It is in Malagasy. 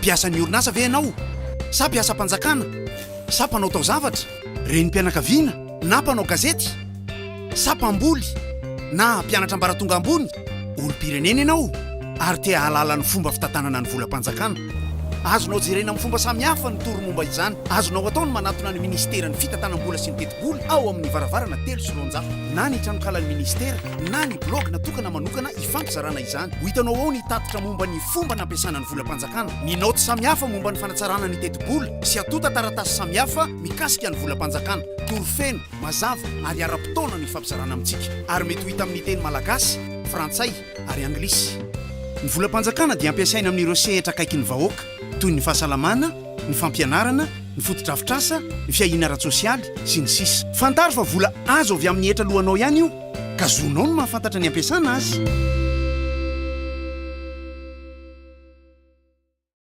Piasan'ny orinasa ve ianao? Sa piasa mpanjakana? Sa mpanao taozavatra? Renim-pianakaviana? Na mpanao gazety? Sa mpamboly? Na mpianatra ambaratonga ambony? Olom-pirenena ianao ary te hahalala ny fomba fitantanana ny volam-panjakana. Azonao jerena amin'ny fomba samihafa ny toro-momba izany. Azonao atao ny manatona ny ministera ny fitantanam-bola sy ny teti-bola ao amin'ny varavarana 3 na ny tranokala ny ministera na ny blog natokana manokana hifampizarana izany. Ho hitanao ao ny tatitra momba ny fomba nampiasana ny volam-panjakana, ny naoty samihafa momba ny fanatsarana ny teti-bola sy atota taratasy samihafa mikasika ny volam-panjakana. Torofeno, mazava ary ara-potoana ny fampizarana amintsika ary mety ho hita amin'ny teny malagasy, frantsay ary anglisy. Ny volam-panjakana dia ampiasaina amin'ireo sehatra akaiky ny vahoaka toy ny fahasalamana, ny fampianarana, ny fotodrafitrasa, ny fiahiana ara-tsosialy sy ny sisa. Fantaro fa vola azo avy amin'ny hetra lohanao ihany io, ka zonao no mahafantatra ny ampiasana azy.